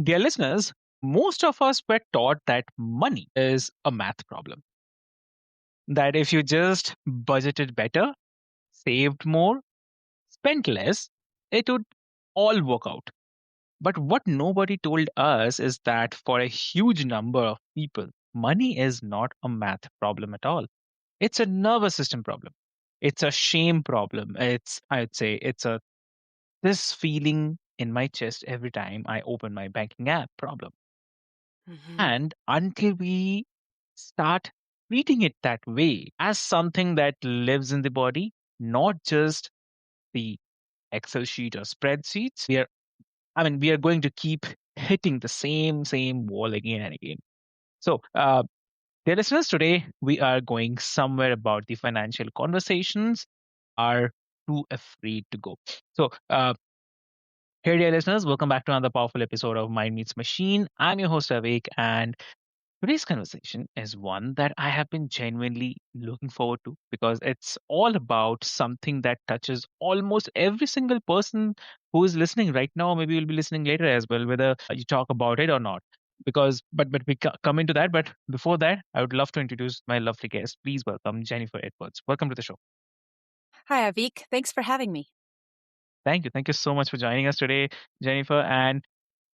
Dear listeners, most of us were taught that money is a math problem. That if you just budgeted better, saved more, spent less, it would all work out. But what nobody told us is that for a huge number of people, money is not a math problem at all. It's a nervous system problem. It's a shame problem. I'd say, it's a this feeling in my chest every time I open my banking app problem. Hmm. And until we start treating it that way as something that lives in the body, not just the Excel sheet or spreadsheets, we are going to keep hitting the same wall again and again. So, dear listeners, today we are going somewhere about the financial conversations are too afraid to go. So, hey, dear listeners, welcome back to another powerful episode of Mind Meets Machine. I'm your host, Avik, and today's conversation is one that I have been genuinely looking forward to because it's all about something that touches almost every single person who is listening right now, or maybe you'll be listening later as well, whether you talk about it or not. But we come into that. But before that, I would love to introduce my lovely guest. Please welcome Jennifer Edwards. Welcome to the show. Hi, Avik. Thanks for having me. Thank you so much for joining us today, Jennifer. And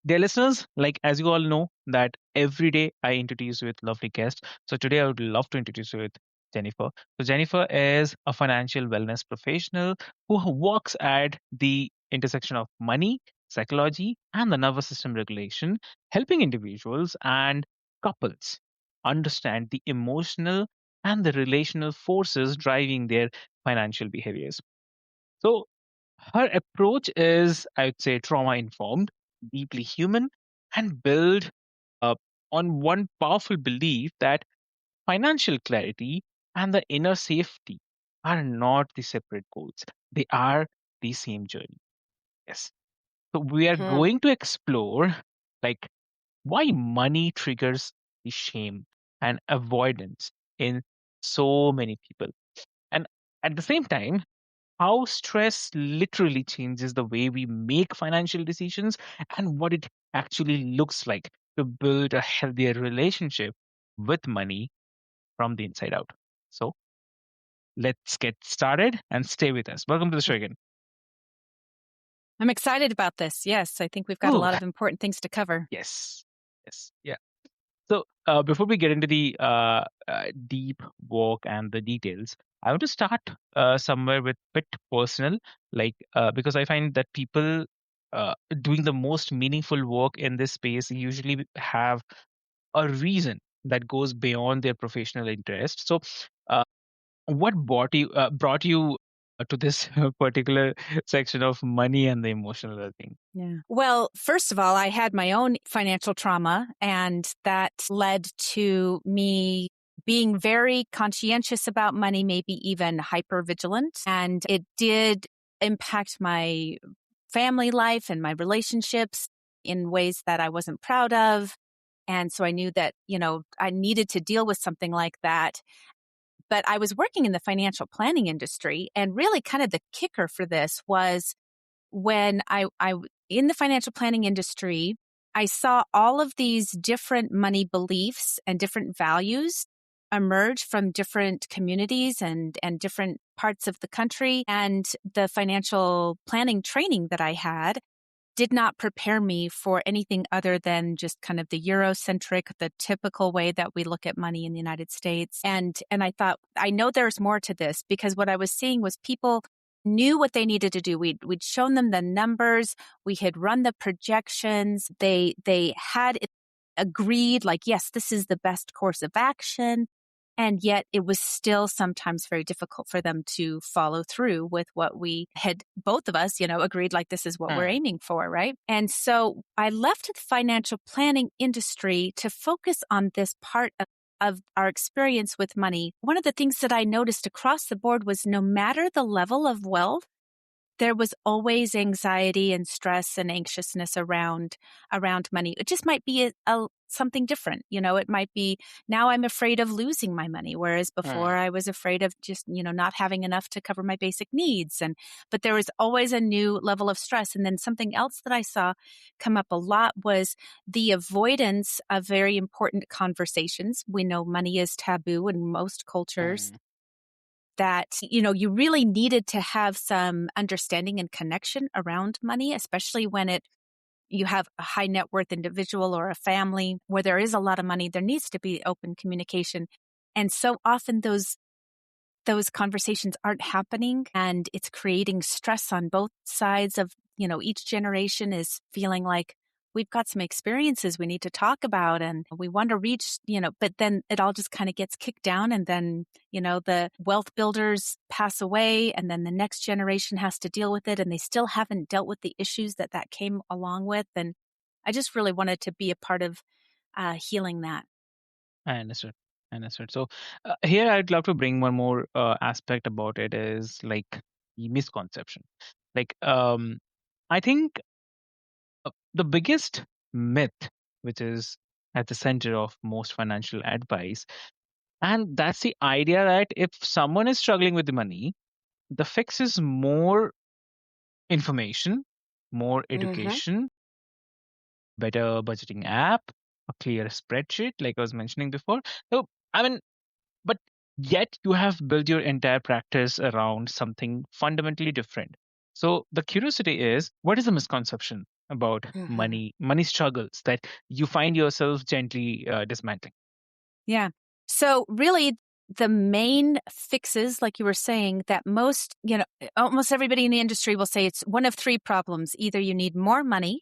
dear listeners, like as you all know, that every day I introduce you with lovely guests. So today I would love to introduce you with Jennifer. So Jennifer is a financial wellness professional who works at the intersection of money, psychology, and the nervous system regulation, helping individuals and couples understand the emotional and the relational forces driving their financial behaviors. So her approach is, I would say, trauma informed, deeply human, and built uh, on one powerful belief that financial clarity and the inner safety are not the separate goals. They are the same journey. Yes. So we are Hmm. going to explore like why money triggers the shame and avoidance in so many people. And at the same time, how stress literally changes the way we make financial decisions and what it actually looks like to build a healthier relationship with money from the inside out. So let's get started and stay with us. Welcome to the show again. I'm excited about this. Yes, I think we've got a Oh, lot of important things to cover. yes. Yes. Yeah. So before we get into the deep work and the details, I want to start somewhere with bit personal, because I find that people doing the most meaningful work in this space usually have a reason that goes beyond their professional interest. So, uh, what brought you to this particular section of money and the emotional well-being? Yeah. Well, first of all, I had my own financial trauma, and that led to me being very conscientious about money, maybe even hyper vigilant. And it did impact my family life and my relationships in ways that I wasn't proud of. And so I knew that, I needed to deal with something like that. But I was working in the financial planning industry, and really kind of the kicker for this was when in the financial planning industry, I saw all of these different money beliefs and different values emerge from different communities and different parts of the country. And the financial planning training that I had did not prepare me for anything other than just kind of the Eurocentric, the typical way that we look at money in the United States. And I thought, I know there's more to this, because what I was seeing was people knew what they needed to do. We'd shown them the numbers. We had run the projections. They had agreed, like, yes, this is the best course of action. And yet it was still sometimes very difficult for them to follow through with what we had, both of us, agreed, like, this is what we're Hmm. aiming for, right? And so I left the financial planning industry to focus on this part of our experience with money. One of the things that I noticed across the board was no matter the level of wealth, There was always anxiety and stress and anxiousness around money. It just might be something different. It might be now I'm afraid of losing my money, whereas before Mm, I was afraid of just, not having enough to cover my basic needs. But there was always a new level of stress. And then something else that I saw come up a lot was the avoidance of very important conversations. We know money is taboo in most cultures, mm, that, you really needed to have some understanding and connection around money, especially when you have a high net worth individual or a family where there is a lot of money. There needs to be open communication. And so often those conversations aren't happening, and it's creating stress on both sides of, each generation is feeling like we've got some experiences we need to talk about and we want to reach, but then it all just kind of gets kicked down, and then, the wealth builders pass away, and then the next generation has to deal with it, and they still haven't dealt with the issues that came along with. And I just really wanted to be a part of healing that. I understood. I understood. So here I'd love to bring one more aspect about it is like the misconception. Like I think the biggest myth, which is at the center of most financial advice, and that's the idea that if someone is struggling with the money, the fix is more information, more Hmm. education, better budgeting app, a clear spreadsheet, like I was mentioning before. So, I mean, but yet you have built your entire practice around something fundamentally different. So the curiosity is, what is the misconception about money struggles that you find yourself gently dismantling? Yeah. So really the main fixes, like you were saying, that almost everybody in the industry will say it's one of three problems. Either you need more money,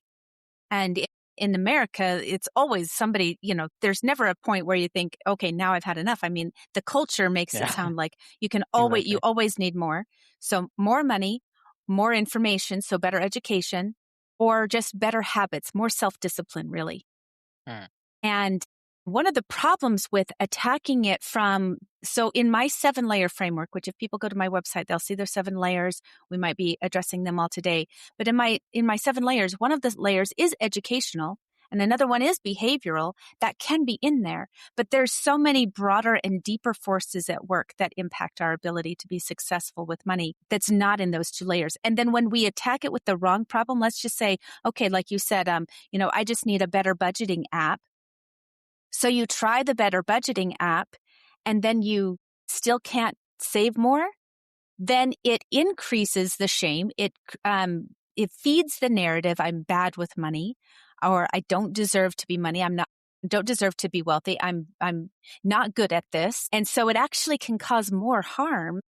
and in America, it's always somebody, there's never a point where you think, okay, now I've had enough. I mean, the culture makes it Yeah, sound like you exactly. always need more. So more money, more information, so better education, or just better habits, more self-discipline, really. Mm, And one of the problems with attacking it so in my 7-layer framework, which if people go to my website, they'll see there's 7 layers. We might be addressing them all today. But in my 7 layers, one of the layers is educational and another one is behavioral that can be in there. But there's so many broader and deeper forces at work that impact our ability to be successful with money that's not in those 2 layers. And then when we attack it with the wrong problem, let's just say, okay, like you said, I just need a better budgeting app. So you try the better budgeting app and then you still can't save more, then it increases the shame. It feeds the narrative, I'm bad with money, or I don't deserve to be money. Don't deserve to be wealthy. I'm not good at this. And so it actually can cause more harm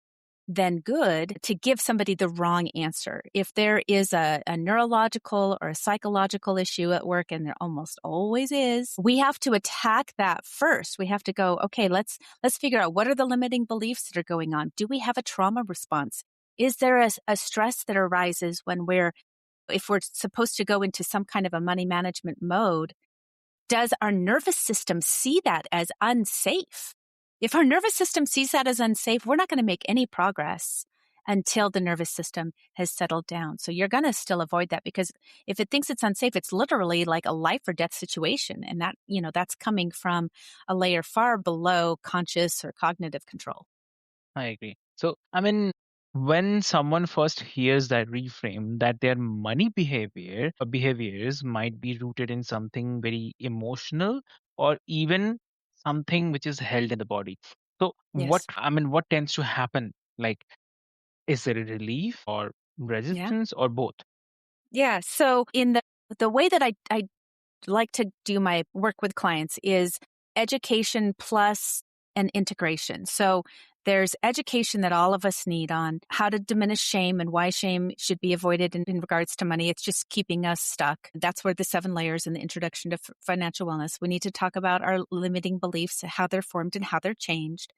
than good to give somebody the wrong answer. If there is a neurological or a psychological issue at work, and there almost always is, we have to attack that first. We have to go, okay, let's figure out what are the limiting beliefs that are going on. Do we have a trauma response? Is there a stress that arises if we're supposed to go into some kind of a money management mode? Does our nervous system see that as unsafe? If our nervous system sees that as unsafe, we're not going to make any progress until the nervous system has settled down. So you're going to still avoid that, because if it thinks it's unsafe, it's literally like a life or death situation. And that's coming from a layer far below conscious or cognitive control. I agree. So, I mean, when someone first hears that reframe, that their money behaviors might be rooted in something very emotional or even something which is held in the body. So, Yes. what tends to happen? Like, is there a relief or Yeah. resistance or both? Yeah. So in the way that I like to do my work with clients is education plus an integration. So there's education that all of us need on how to diminish shame and why shame should be avoided in regards to money. It's just keeping us stuck. That's where the 7 layers and the introduction to financial wellness. We need to talk about our limiting beliefs, how they're formed and how they're changed.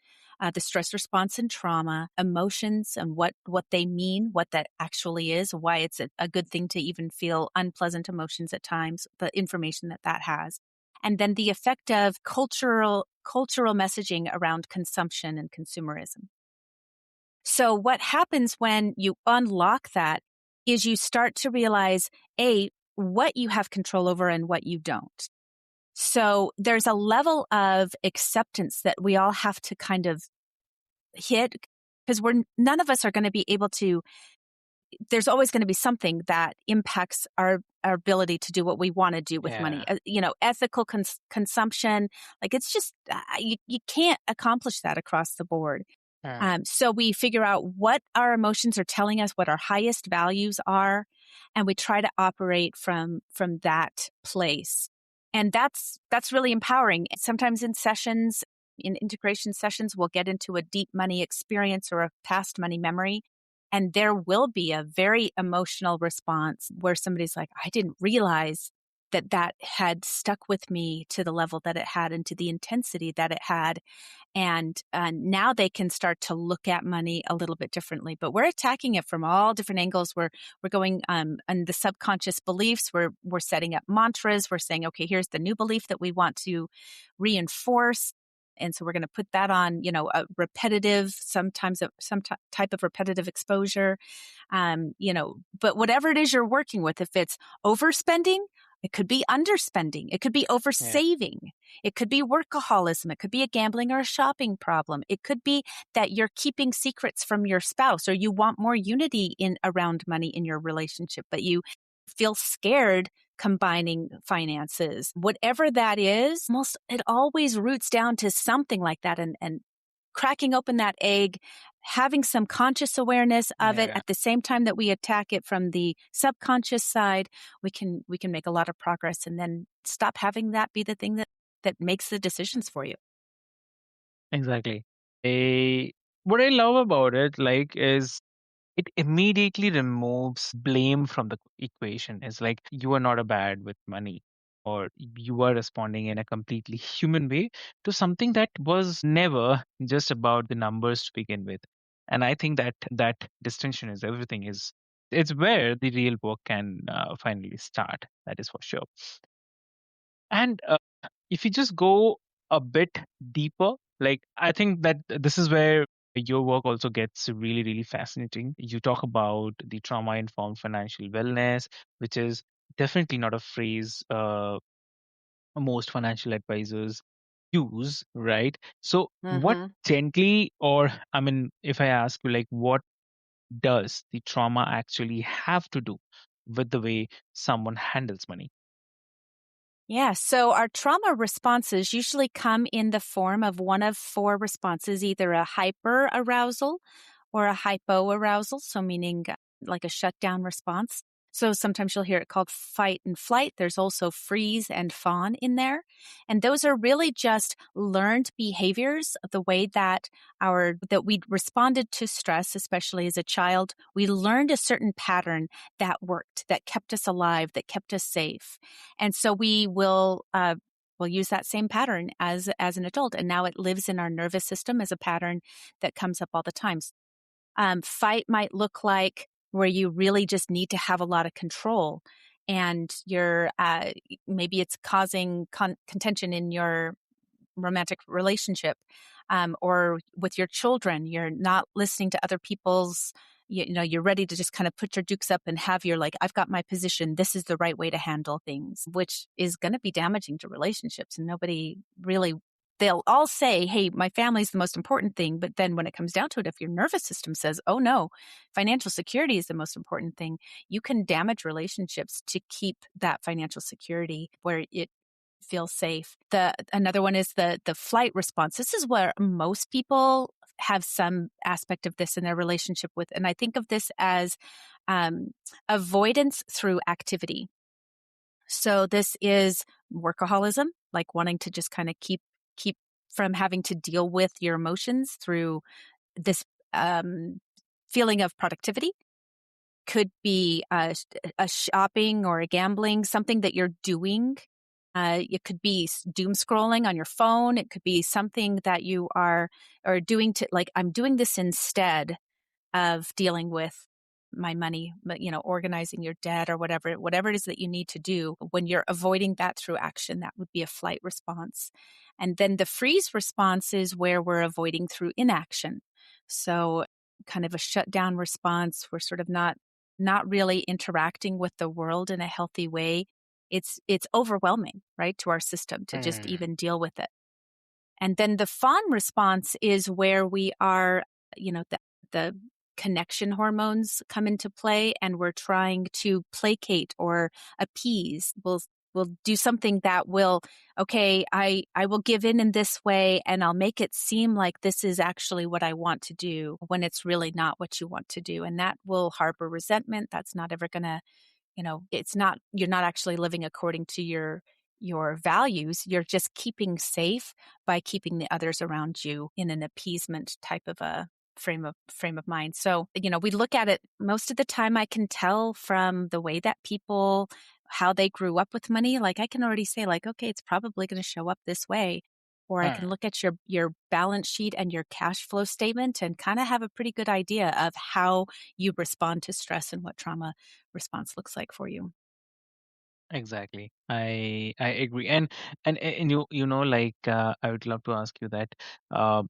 The stress response and trauma, emotions and what they mean, what that actually is, why it's a good thing to even feel unpleasant emotions at times, the information that has. And then the effect of cultural messaging around consumption and consumerism. So what happens when you unlock that is you start to realize, what you have control over and what you don't. So there's a level of acceptance that we all have to kind of hit, because none of us are going to be able to. There's always going to be something that impacts our ability to do what we want to do with money. Yeah. Ethical consumption, like it's just, you can't accomplish that across the board. Yeah. So we figure out what our emotions are telling us, what our highest values are, and we try to operate from that place. And that's really empowering. Sometimes in sessions, in integration sessions, we'll get into a deep money experience or a past money memory. And there will be a very emotional response where somebody's like, I didn't realize that had stuck with me to the level that it had and to the intensity that it had. And now they can start to look at money a little bit differently. But we're attacking it from all different angles. We're going on the subconscious beliefs. We're setting up mantras. We're saying, okay, here's the new belief that we want to reinforce. And so we're going to put that on, a repetitive, sometimes some type of repetitive exposure, but whatever it is you're working with, if it's overspending, it could be underspending. It could be Yeah. oversaving. It could be workaholism. It could be a gambling or a shopping problem. It could be that you're keeping secrets from your spouse, or you want more unity around money in your relationship, but you feel scared combining finances. Whatever that is, it always roots down to something like that. And cracking open that egg, having some conscious awareness of it Yeah. at the same time that we attack it from the subconscious side, we can make a lot of progress, and then stop having that be the thing that makes the decisions for you. Exactly. What I love about it, like, is it immediately removes blame from the equation. It's like you are not a bad with money, or you are responding in a completely human way to something that was never just about the numbers to begin with. And I think that distinction is everything. It's where the real work can finally start. That is for sure. And if you just go a bit deeper, like, I think that this is where your work also gets really, really fascinating. You talk about the trauma informed financial wellness, which is definitely not a phrase most financial advisors use, right? So, what Mm-hmm. gently, or I mean, if I ask you, like, what does the trauma actually have to do with the way someone handles money? Yeah. So our trauma responses usually come in the form of one of four responses, either a hyper arousal or a hypo arousal. So meaning like a shutdown response. So sometimes you'll hear it called fight and flight. There's also freeze and fawn in there. And those are really just learned behaviors of the way that we responded to stress, especially as a child. We learned a certain pattern that worked, that kept us alive, that kept us safe. And so we'll use that same pattern as an adult. And now it lives in our nervous system as a pattern that comes up all the time. Fight might look like where you really just need to have a lot of control, and maybe it's causing contention in your romantic relationship, or with your children. You're not listening to other people's, you're ready to just kind of put your dukes up and have your, like, I've got my position. This is the right way to handle things, which is going to be damaging to relationships. And nobody really, they'll all say, hey, my family's the most important thing. But then when it comes down to it, if your nervous system says, oh no, financial security is the most important thing, you can damage relationships to keep that financial security where it feel safe. Another one is the flight response. This is where most people have some aspect of this in their relationship with, and I think of this as avoidance through activity. So this is workaholism, like wanting to just kind of keep from having to deal with your emotions through this feeling of productivity. Could be a shopping or a gambling, something that you're doing. It could be doom scrolling on your phone. It could be something that you are doing to, like, I'm doing this instead of dealing with my money, but organizing your debt or whatever it is that you need to do. When you're avoiding that through action, that would be a flight response. And then the freeze response is where we're avoiding through inaction. So kind of a shutdown response. We're sort of not not really interacting with the world in a healthy way, it's overwhelming, right, to our system to just Mm. even deal with it. And then the fawn response is where we are, the connection hormones come into play and we're trying to placate or appease. We'll do something that will, okay, I will give in this way and I'll make it seem like this is actually what I want to do when it's really not what you want to do. And that will harbor resentment. That's not ever going to, it's not, you're not actually living according to your values. You're just keeping safe by keeping the others around you in an appeasement type of a frame of mind. So, we look at it most of the time. I can tell from the way that people, how they grew up with money. Like I can already say like, okay, it's probably going to show up this way. Or I can Mm. look at your balance sheet and your cash flow statement and kind of have a pretty good idea of how you respond to stress and what trauma response looks like for you. Exactly. I agree. And like I would love to ask you that. Uh,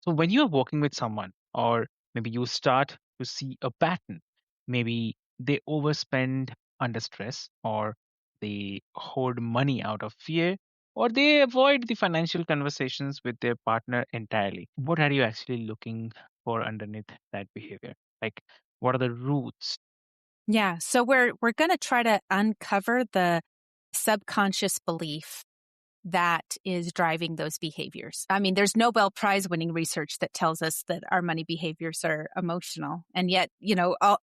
so when you are working with someone, or maybe you start to see a pattern, maybe they overspend under stress, or they hoard money out of fear, or they avoid the financial conversations with their partner entirely. What are you actually looking for underneath that behavior? Like, what are the roots? Yeah. So we're going to try to uncover the subconscious belief that is driving those behaviors. I mean, there's Nobel Prize winning research that tells us that our money behaviors are emotional. And yet,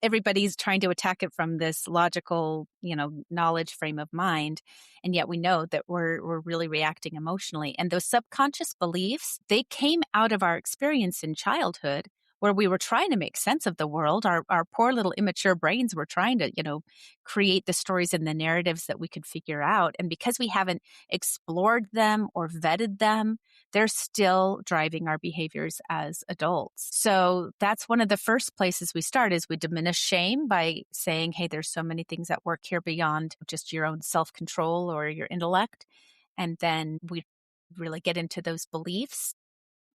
everybody's trying to attack it from this logical, knowledge frame of mind. And yet we know that we're really reacting emotionally. And those subconscious beliefs, they came out of our experience in childhood where we were trying to make sense of the world. Our poor little immature brains were trying to, create the stories and the narratives that we could figure out. And because we haven't explored them or vetted them, they're still driving our behaviors as adults. So that's one of the first places we start is we diminish shame by saying, hey, there's so many things at work here beyond just your own self-control or your intellect. And then we really get into those beliefs,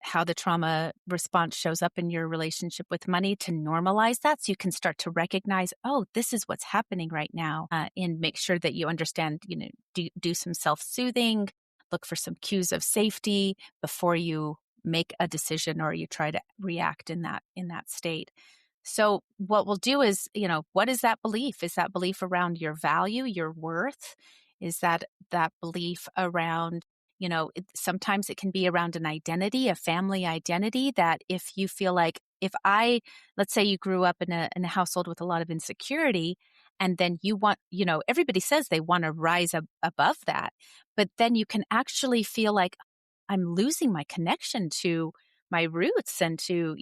how the trauma response shows up in your relationship with money to normalize that so you can start to recognize, oh, this is what's happening right now, and make sure that you understand, do some self-soothing, look for some cues of safety before you make a decision or you try to react in that state. So what we'll do is, what is that belief? Is that belief around your value, your worth? Is that belief around, sometimes it can be around an identity, a family identity that if you feel like let's say you grew up in a household with a lot of insecurity and then you want, everybody says they want to rise above that, but then you can actually feel like I'm losing my connection to my roots and to,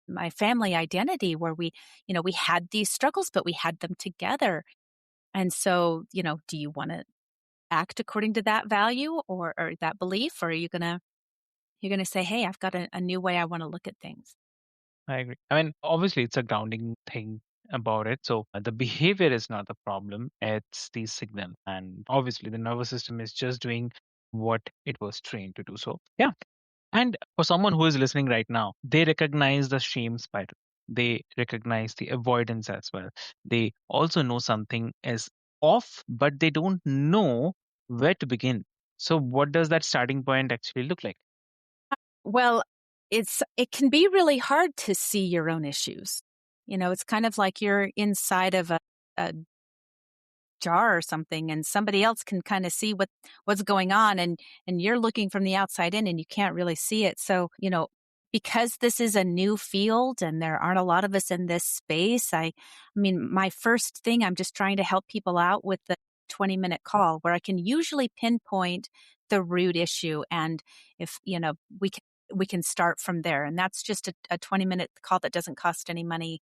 my family identity where we had these struggles, but we had them together. And so, do you want to act according to that value or that belief? Or are you're gonna say, hey, I've got a new way I want to look at things? I agree. I mean, obviously, it's a grounding thing about it. So the behavior is not the problem, it's the signal. And obviously, the nervous system is just doing what it was trained to do. So, yeah. And for someone who is listening right now, they recognize the shame spiral. They recognize the avoidance as well. They also know something is off, but they don't know where to begin. So, what does that starting point actually look like? Well, it can be really hard to see your own issues. It's kind of like you're inside of a jar or something and somebody else can kind of see what's going on and you're looking from the outside in and you can't really see it. So, because this is a new field and there aren't a lot of us in this space, I mean, my first thing, I'm just trying to help people out with the 20-minute call where I can usually pinpoint the root issue. And if, we can start from there. And that's just a 20-minute call that doesn't cost any money.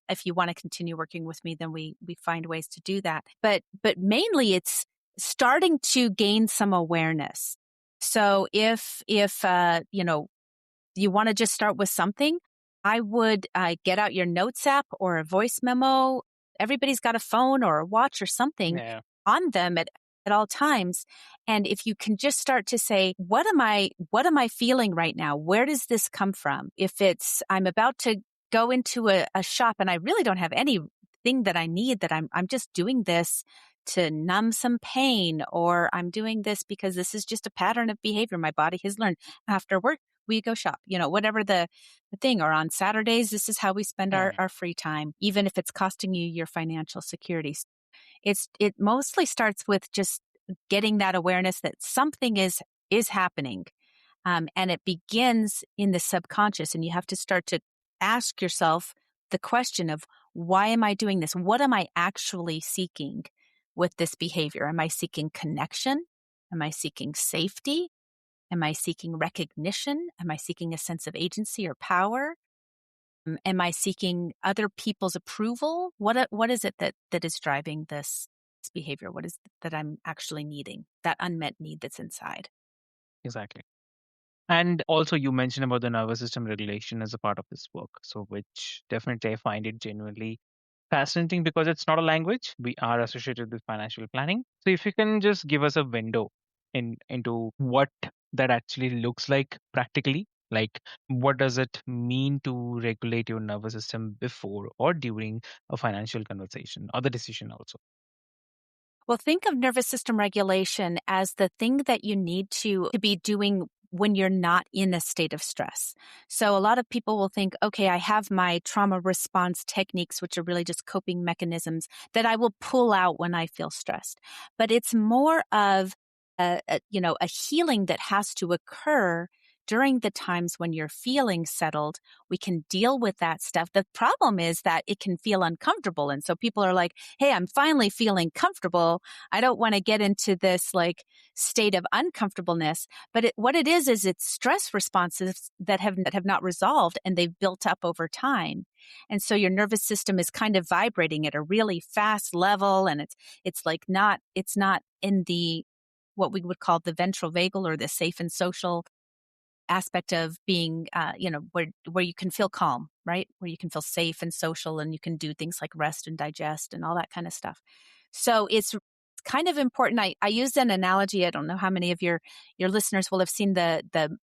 If you want to continue working with me, then we find ways to do that. But mainly it's starting to gain some awareness. So if you want to just start with something, I would get out your notes app or a voice memo. Everybody's got a phone or a watch or something Yeah. on them at all times. And if you can just start to say, what am I feeling right now? Where does this come from? If it's, I'm about to go into a shop and I really don't have any thing that I need, that I'm just doing this to numb some pain, or I'm doing this because this is just a pattern of behavior my body has learned. After work, we go shop, whatever the thing, or on Saturdays, this is how we spend Yeah. our free time, even if it's costing you your financial security. It mostly starts with just getting that awareness that something is happening. And it begins in the subconscious, and you have to start to ask yourself the question of, why am I doing this? What am I actually seeking with this behavior? Am I seeking connection? Am I seeking safety? Am I seeking recognition? Am I seeking a sense of agency or power? Am I seeking other people's approval? What is it that is driving this behavior? What is it that I'm actually needing? That unmet need that's inside. Exactly. And also, you mentioned about the nervous system regulation as a part of this work. So, which definitely I find it genuinely fascinating because it's not a language. We are associated with financial planning. So, if you can just give us a window into what that actually looks like practically, like what does it mean to regulate your nervous system before or during a financial conversation or the decision also? Well, think of nervous system regulation as the thing that you need to be doing when you're not in a state of stress. So a lot of people will think, okay, I have my trauma response techniques, which are really just coping mechanisms that I will pull out when I feel stressed. But it's more of a healing that has to occur during the times when you're feeling settled. We can deal with that stuff. The problem is that it can feel uncomfortable. And so people are like, hey, I'm finally feeling comfortable. I don't want to get into this like state of uncomfortableness. But what it is it's stress responses that have not resolved, and they've built up over time. And so your nervous system is kind of vibrating at a really fast level, and it's not in the what we would call the ventral vagal, or the safe and social aspect of being, where you can feel calm, right? Where you can feel safe and social, and you can do things like rest and digest and all that kind of stuff. So it's kind of important. I used an analogy. I don't know how many of your listeners will have seen the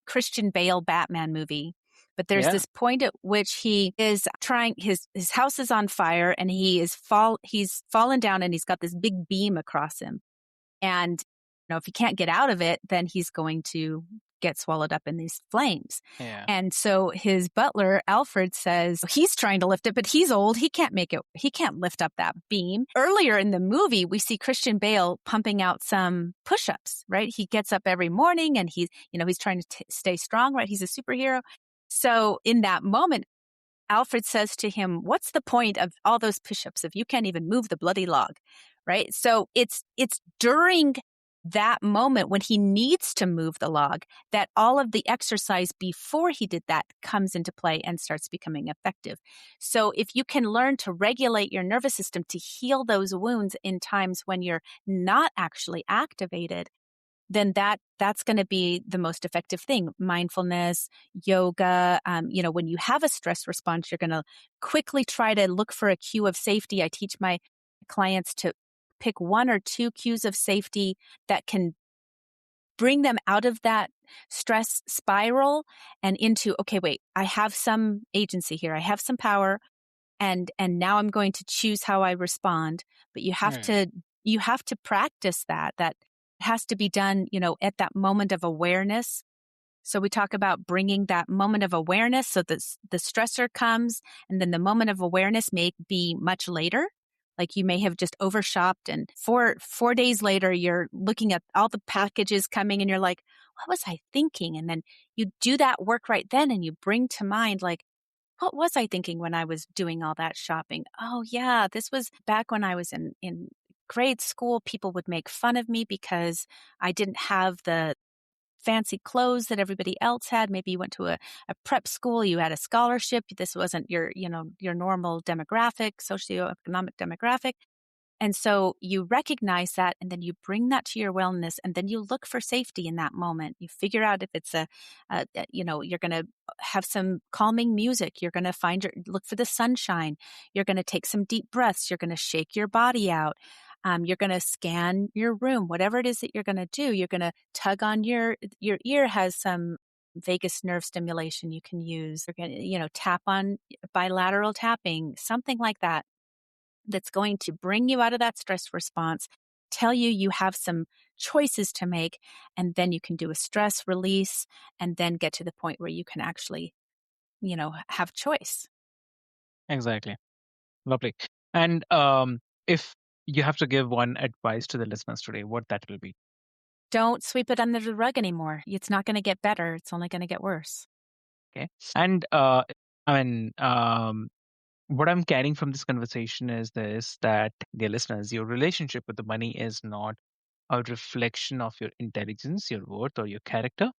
Christian Bale Batman movie, but there's Yeah. this point at which he is trying, his house is on fire, and he's fallen down, and he's got this big beam across him. And, if he can't get out of it, then he's going to get swallowed up in these flames. Yeah. And so his butler, Alfred, says he's trying to lift it, but he's old. He can't make it. He can't lift up that beam. Earlier in the movie, we see Christian Bale pumping out some push-ups, right? He gets up every morning, and he's trying to stay strong, right? He's a superhero. So in that moment, Alfred says to him, what's the point of all those push-ups if you can't even move the bloody log? Right? So it's during that moment when he needs to move the log that all of the exercise before he did that comes into play and starts becoming effective. So if you can learn to regulate your nervous system to heal those wounds in times when you're not actually activated, then that's going to be the most effective thing. Mindfulness, yoga. When you have a stress response, you're going to quickly try to look for a cue of safety. I teach my clients to pick one or two cues of safety that can bring them out of that stress spiral and into, okay, wait, I have some agency here. I have some power, and now I'm going to choose how I respond. But you have to practice that has to be done, at that moment of awareness. So we talk about bringing that moment of awareness. So the stressor comes, and then the moment of awareness may be much later. Like you may have just overshopped, and four days later, you're looking at all the packages coming, and you're like, what was I thinking? And then you do that work right then, and you bring to mind, like, what was I thinking when I was doing all that shopping? Oh yeah, this was back when I was in grade school. People would make fun of me because I didn't have the fancy clothes that everybody else had. Maybe you went to a prep school, you had a scholarship. This wasn't your normal demographic, socioeconomic demographic. And so you recognize that, and then you bring that to your wellness, and then you look for safety in that moment. You figure out if it's you're going to have some calming music. You're going to look for the sunshine. You're going to take some deep breaths. You're going to shake your body out. You're going to scan your room, whatever it is that you're going to do. You're going to tug on your ear has some vagus nerve stimulation you can use. You're going to, tap on bilateral tapping, something like that. that's going to bring you out of that stress response, tell you you have some choices to make, and then you can do a stress release and then get to the point where you can actually, have choice. Exactly. Lovely. And if you have to give one advice to the listeners today, what that will be? Don't sweep it under the rug anymore. It's not going to get better. It's only going to get worse. Okay. And I mean, what I'm carrying from this conversation is this, that, dear listeners, your relationship with the money is not a reflection of your intelligence, your worth, or your character,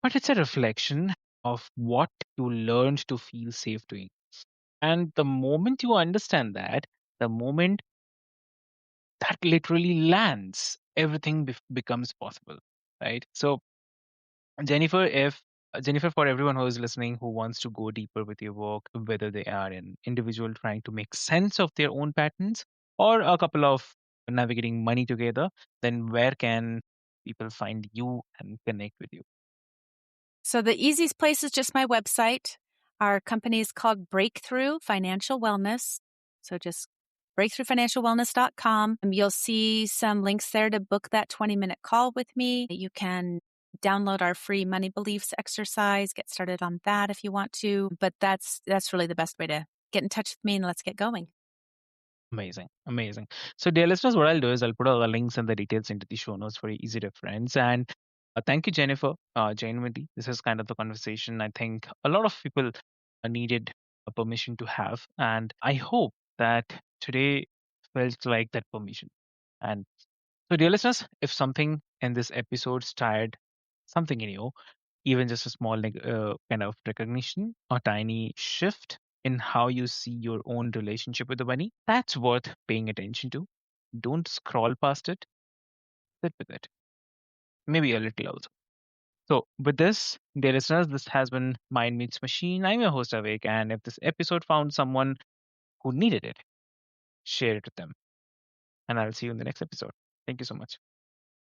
but it's a reflection of what you learned to feel safe doing. And the moment you understand that, the moment that literally lands, everything becomes possible, right? So, Jennifer, if Jennifer, for everyone who is listening who wants to go deeper with your work, whether they are an individual trying to make sense of their own patterns or a couple of navigating money together, then where can people find you and connect with you? So the easiest place is just my website. Our company is called Breakthrough Financial Wellness. So just breakthroughfinancialwellness.com. You'll see some links there to book that 20-minute call with me. You can download our free money beliefs exercise, get started on that if you want to. But that's really the best way to get in touch with me, and let's get going. Amazing. Amazing. So, dear listeners, what I'll do is I'll put all the links and the details into the show notes for easy reference. And thank you, Jennifer. Genuinely, this is kind of the conversation I think a lot of people needed a permission to have. And I hope that today felt like that permission. And so, dear listeners, if something in this episode stirred something in you, even just a small kind of recognition, a tiny shift in how you see your own relationship with the money, that's worth paying attention to. Don't scroll past it, sit with it, maybe a little also. So, with this, dear listeners, this has been Mind Meets Machine. I'm your host, Avik, and if this episode found someone who needed it, share it with them. And I'll see you in the next episode. Thank you so much.